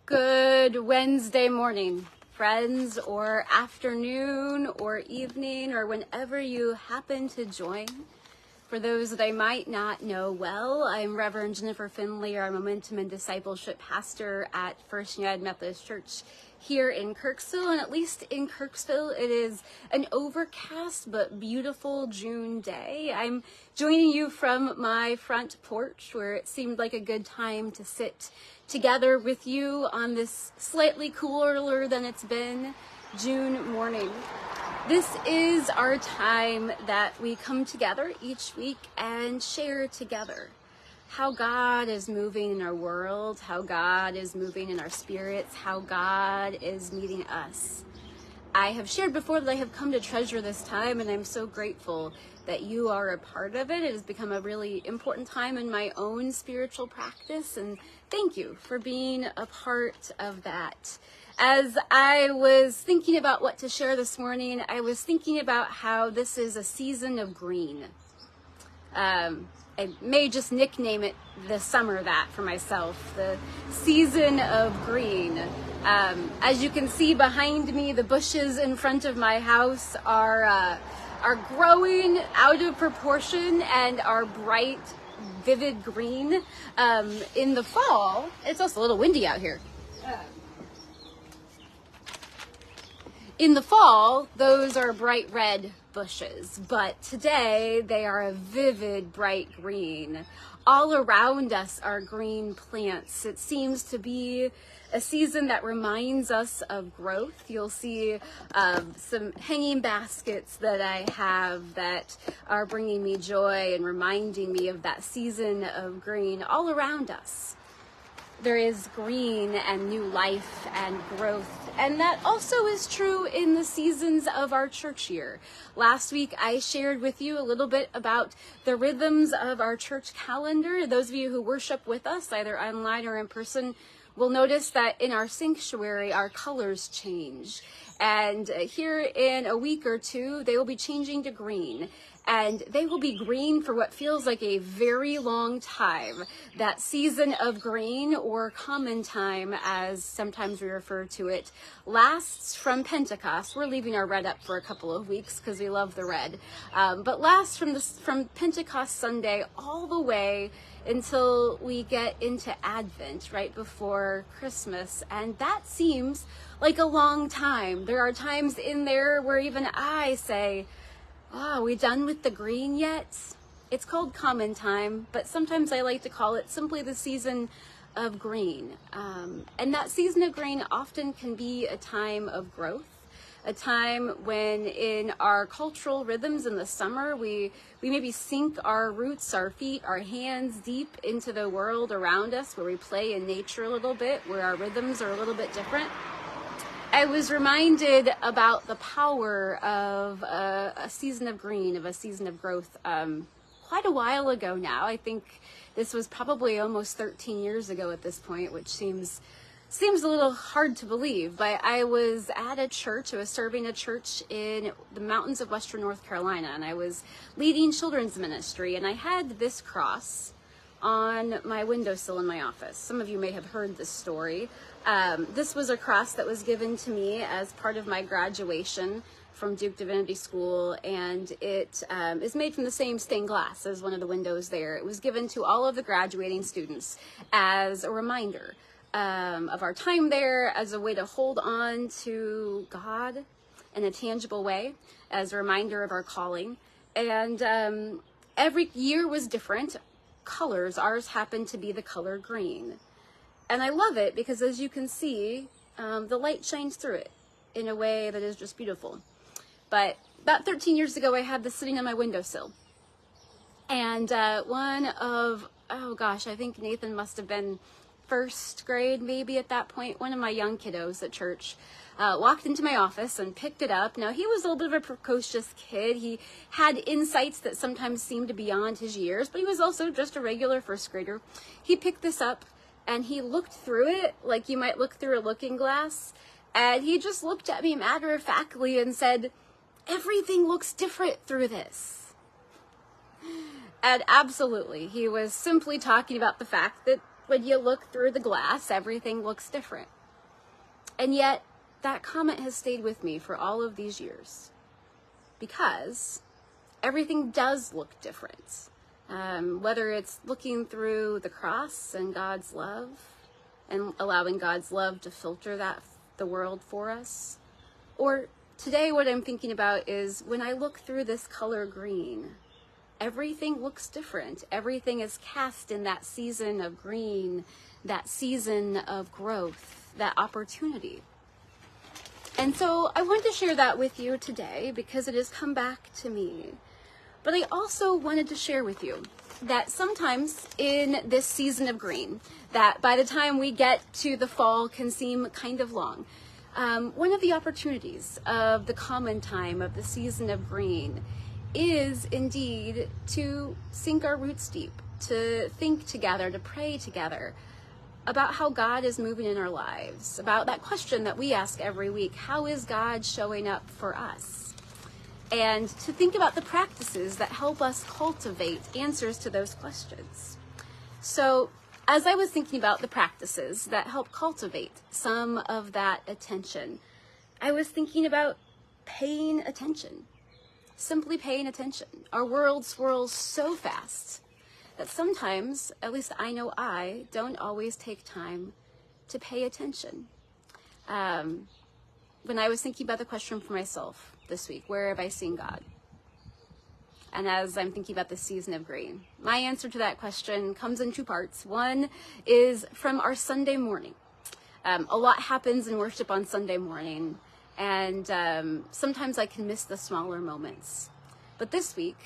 Good Wednesday morning, friends, or afternoon, or evening, or whenever you happen to join. For those that I might not know well, I'm Reverend Jennifer Finley, our Momentum and Discipleship Pastor at First United Methodist Church here in Kirksville. And at least in Kirksville, it is an overcast but beautiful June day. I'm joining you from my front porch, where it seemed like a good time to sit together with you on this slightly cooler than it's been June morning. This is our time that we come together each week and share together how God is moving in our world, how God is moving in our spirits, how God is meeting us. I have shared before that I have come to treasure this time, and I'm so grateful that you are a part of it. It has become a really important time in my own spiritual practice, and thank you for being a part of that. As I was thinking about what to share this morning, I was thinking about how this is a season of green. I may just nickname it the summer that for myself, the season of green. As you can see behind me, the bushes in front of my house are growing out of proportion and are bright, vivid green. In the fall, it's also a little windy out here. In the fall, those are bright red bushes, but today they are a vivid bright green. All around us are green plants. It seems to be a season that reminds us of growth. You'll see some hanging baskets that I have that are bringing me joy and reminding me of that season of green all around us. There is green and new life and growth. And that also is true in the seasons of our church year. Last week, I shared with you a little bit about the rhythms of our church calendar. Those of you who worship with us, either online or in person, will notice that in our sanctuary, our colors change. And here in a week or two, they will be changing to green. And they will be green for what feels like a very long time. That season of green, or common time, as sometimes we refer to it, lasts from Pentecost. We're leaving our red up for a couple of weeks because we love the red. But lasts from Pentecost Sunday all the way until we get into Advent, right before Christmas. And that seems like a long time. There are times in there where even I say, are we done with the green yet? It's called common time, but sometimes I like to call it simply the season of green. And that season of green often can be a time of growth, a time when in our cultural rhythms in the summer, we maybe sink our roots, our feet, our hands deep into the world around us, where we play in nature a little bit, where our rhythms are a little bit different. I was reminded about the power of a season of green, of a season of growth, quite a while ago now. I think this was probably almost 13 years ago at this point, which seems a little hard to believe. But I was at a church. I was serving a church in the mountains of Western North Carolina, and I was leading children's ministry, and I had this cross on my windowsill in my office. Some of you may have heard this story. This was a cross that was given to me as part of my graduation from Duke Divinity School, and it is made from the same stained glass as one of the windows there. It was given to all of the graduating students as a reminder of our time there, as a way to hold on to God in a tangible way, as a reminder of our calling. And every year was different. Colors, ours happened to be the color green. And I love it because, as you can see, the light shines through it in a way that is just beautiful. But about 13 years ago, I had this sitting on my windowsill. And I think Nathan must have been first grade maybe at that point. One of my young kiddos at church walked into my office and picked it up. Now, he was a little bit of a precocious kid. He had insights that sometimes seemed beyond his years, but he was also just a regular first grader. He picked this up and he looked through it like you might look through a looking glass. And he just looked at me matter-of-factly and said, "Everything looks different through this." And absolutely, he was simply talking about the fact that when you look through the glass, everything looks different. And yet that comment has stayed with me for all of these years, because everything does look different. Whether it's looking through the cross and God's love and allowing God's love to filter the world for us, or today what I'm thinking about is when I look through this color green, everything looks different. Everything is cast in that season of green, that season of growth, that opportunity. And so I wanted to share that with you today because it has come back to me. But I also wanted to share with you that sometimes in this season of green, that by the time we get to the fall can seem kind of long. One of the opportunities of the common time of the season of green is indeed to sink our roots deep, to think together, to pray together about how God is moving in our lives, about that question that we ask every week: how is God showing up for us? And to think about the practices that help us cultivate answers to those questions. So as I was thinking about the practices that help cultivate some of that attention, I was thinking about paying attention, simply paying attention. Our world swirls so fast that sometimes, at least I know I don't always take time to pay attention. When I was thinking about the question for myself this week, where have I seen God? And as I'm thinking about the season of green, my answer to that question comes in two parts. One is from our Sunday morning. A lot happens in worship on Sunday morning, and sometimes I can miss the smaller moments. But this week,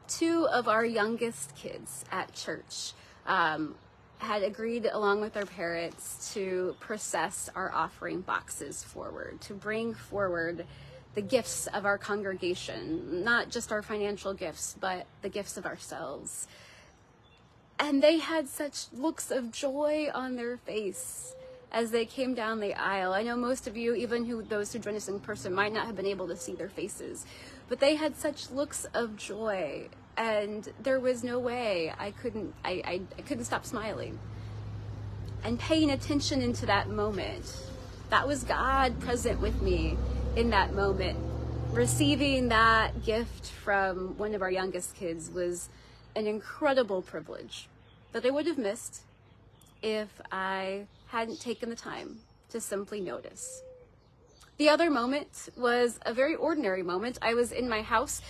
two of our youngest kids at church had agreed, along with their parents, to process our offering boxes forward, to bring forward the gifts of our congregation, not just our financial gifts, but the gifts of ourselves. And they had such looks of joy on their face as they came down the aisle. I know most of you, even those who join us in person, might not have been able to see their faces, but they had such looks of joy, and there was no way I couldn't stop smiling and paying attention into that moment. That was God present with me in that moment. Receiving that gift from one of our youngest kids was an incredible privilege that I would have missed if I hadn't taken the time to simply notice. The other moment was a very ordinary moment. I was in my house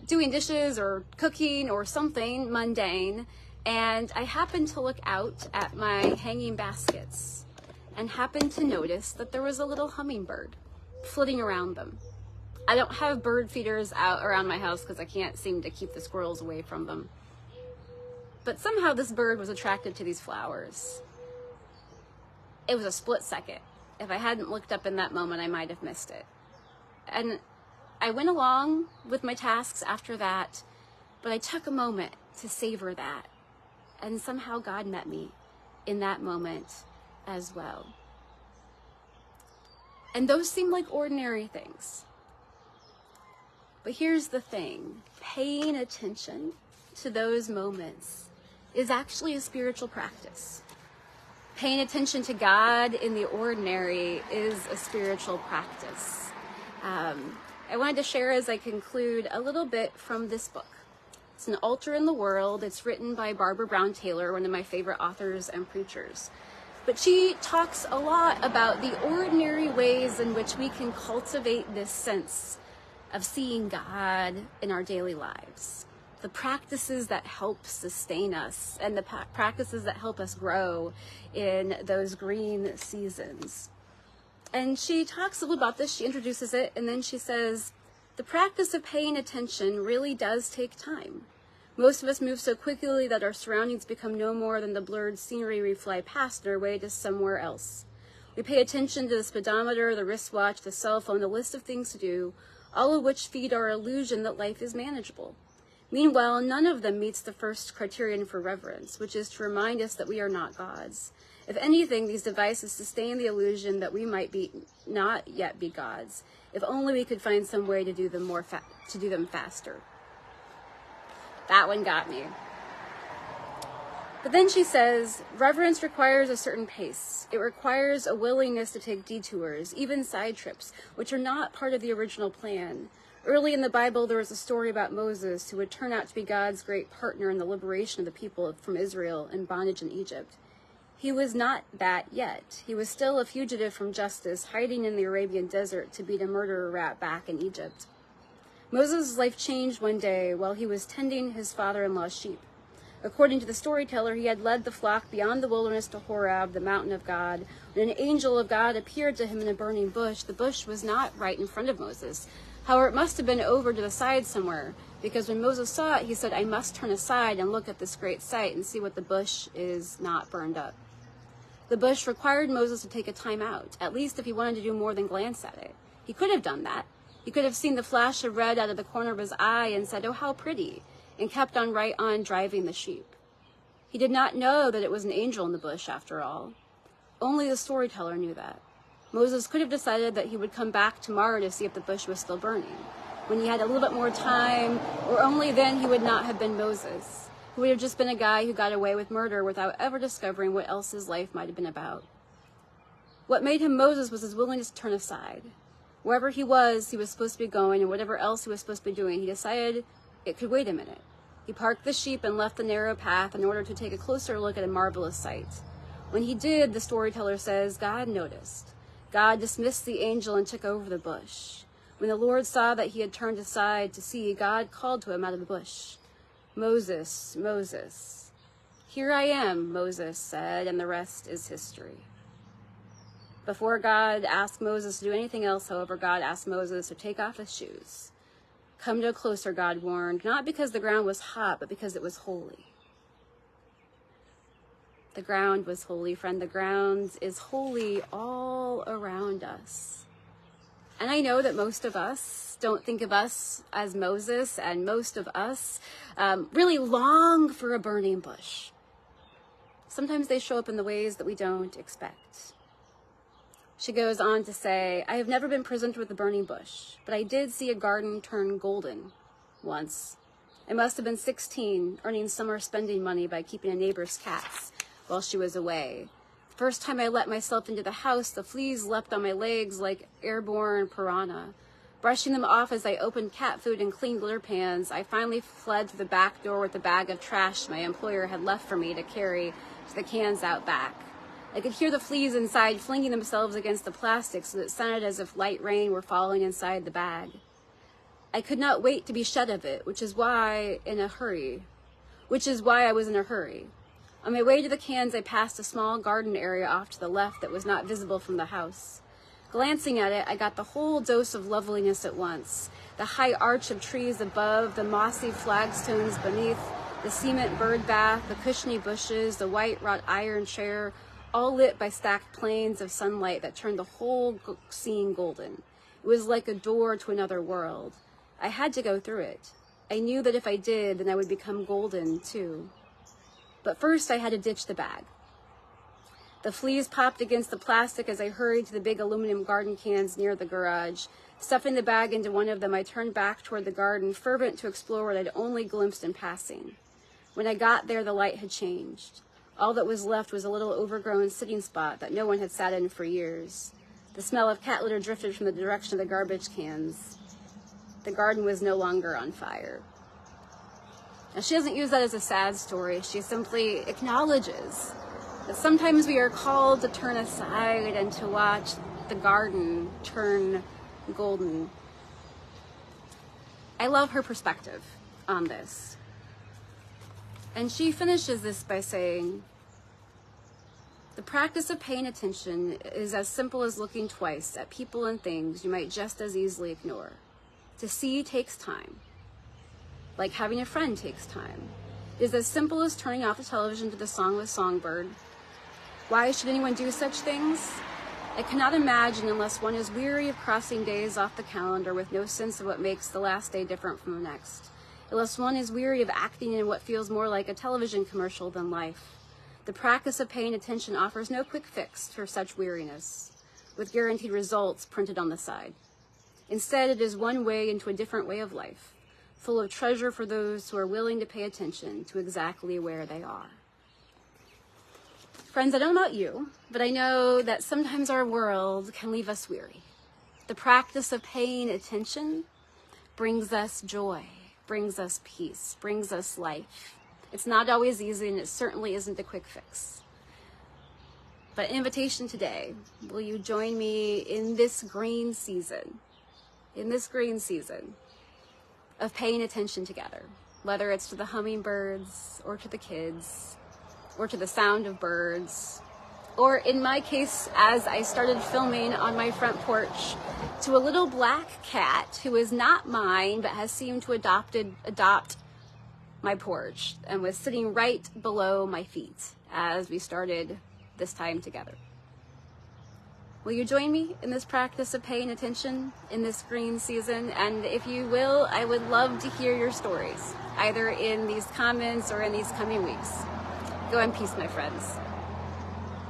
doing dishes or cooking or something mundane, and I happened to look out at my hanging baskets and happened to notice that there was a little hummingbird flitting around them. I don't have bird feeders out around my house because I can't seem to keep the squirrels away from them. But somehow this bird was attracted to these flowers. It was a split second. If I hadn't looked up in that moment, I might have missed it. And I went along with my tasks after that, but I took a moment to savor that. And somehow God met me in that moment as well. And those seem like ordinary things. But here's the thing: paying attention to those moments is actually a spiritual practice. Paying attention to God in the ordinary is a spiritual practice. I wanted to share as I conclude a little bit from this book. It's An Altar in the World. It's written by Barbara Brown Taylor, one of my favorite authors and preachers. But she talks a lot about the ordinary ways in which we can cultivate this sense of seeing God in our daily lives. The practices that help sustain us and the practices that help us grow in those green seasons. And she talks a little about this. She introduces it, and then she says, the practice of paying attention really does take time. Most of us move so quickly that our surroundings become no more than the blurred scenery we fly past on our way to somewhere else. We pay attention to the speedometer, the wristwatch, the cell phone, the list of things to do, all of which feed our illusion that life is manageable. Meanwhile, none of them meets the first criterion for reverence, which is to remind us that we are not gods. If anything, these devices sustain the illusion that we might not yet be gods. If only we could find some way to do them faster. That one got me. But then she says, reverence requires a certain pace. It requires a willingness to take detours, even side trips, which are not part of the original plan. Early in the Bible, there was a story about Moses, who would turn out to be God's great partner in the liberation of the people from Israel and bondage in Egypt. He was not that yet. He was still a fugitive from justice, hiding in the Arabian desert to beat a murderer rat back in Egypt. Moses' life changed one day while he was tending his father-in-law's sheep. According to the storyteller, he had led the flock beyond the wilderness to Horeb, the mountain of God. When an angel of God appeared to him in a burning bush, the bush was not right in front of Moses. However, it must have been over to the side somewhere, because when Moses saw it, he said, I must turn aside and look at this great sight and see what the bush is not burned up. The bush required Moses to take a time out, at least if he wanted to do more than glance at it. He could have done that. He could have seen the flash of red out of the corner of his eye and said, oh, how pretty, and kept on right on driving the sheep. He did not know that it was an angel in the bush, after all. Only the storyteller knew that. Moses could have decided that he would come back tomorrow to see if the bush was still burning. When he had a little bit more time, or only then, he would not have been Moses. He would have just been a guy who got away with murder without ever discovering what else his life might have been about. What made him Moses was his willingness to turn aside. Wherever he was supposed to be going, and whatever else he was supposed to be doing, he decided it could wait a minute. He parked the sheep and left the narrow path in order to take a closer look at a marvelous sight. When he did, the storyteller says, God noticed. God dismissed the angel and took over the bush. When the Lord saw that he had turned aside to see, God called to him out of the bush, Moses, Moses. Here I am, Moses said, and the rest is history. Before God asked Moses to do anything else, however, God asked Moses to take off his shoes. Come no closer, God warned, not because the ground was hot, but because it was holy. The ground was holy, friend. The ground is holy all around us. And I know that most of us don't think of us as Moses, and most of us really long for a burning bush. Sometimes they show up in the ways that we don't expect. She goes on to say, I have never been presented with a burning bush, but I did see a garden turn golden once. I must have been 16, earning summer spending money by keeping a neighbor's cats while she was away. The first time I let myself into the house, the fleas leapt on my legs like airborne piranha. Brushing them off as I opened cat food and cleaned litter pans, I finally fled through the back door with the bag of trash my employer had left for me to carry to the cans out back. I could hear the fleas inside flinging themselves against the plastic so that it sounded as if light rain were falling inside the bag. I could not wait to be shed of it, which is why I was in a hurry. On my way to the cans, I passed a small garden area off to the left that was not visible from the house. Glancing at it, I got the whole dose of loveliness at once. The high arch of trees above, the mossy flagstones beneath, the cement bird bath, the cushiony bushes, the white wrought iron chair, all lit by stacked planes of sunlight that turned the whole scene golden. It was like a door to another world. I had to go through it. I knew that if I did, then I would become golden too. But first I had to ditch the bag. The fleas popped against the plastic as I hurried to the big aluminum garden cans near the garage. Stuffing the bag into one of them, I turned back toward the garden, fervent to explore what I'd only glimpsed in passing. When I got there, the light had changed. All that was left was a little overgrown sitting spot that no one had sat in for years. The smell of cat litter drifted from the direction of the garbage cans. The garden was no longer on fire. Now, she doesn't use that as a sad story. She simply acknowledges that sometimes we are called to turn aside and to watch the garden turn golden. I love her perspective on this. And she finishes this by saying, the practice of paying attention is as simple as looking twice at people and things you might just as easily ignore. To see takes time, like having a friend takes time. It is as simple as turning off the television to the Songless Songbird. Why should anyone do such things? I cannot imagine unless one is weary of crossing days off the calendar with no sense of what makes the last day different from the next. Unless one is weary of acting in what feels more like a television commercial than life. The practice of paying attention offers no quick fix for such weariness, with guaranteed results printed on the side. Instead, it is one way into a different way of life, full of treasure for those who are willing to pay attention to exactly where they are. Friends, I don't know about you, but I know that sometimes our world can leave us weary. The practice of paying attention brings us joy, brings us peace, brings us life. It's not always easy, and it certainly isn't a quick fix. But invitation today, will you join me in this green season of paying attention together, whether it's to the hummingbirds or to the kids or to the sound of birds, or in my case, as I started filming on my front porch, to a little black cat who is not mine but has seemed to adopt my porch and was sitting right below my feet as we started this time together. Will you join me in this practice of paying attention in this green season? And if you will, I would love to hear your stories, either in these comments or in these coming weeks. Go in peace, my friends.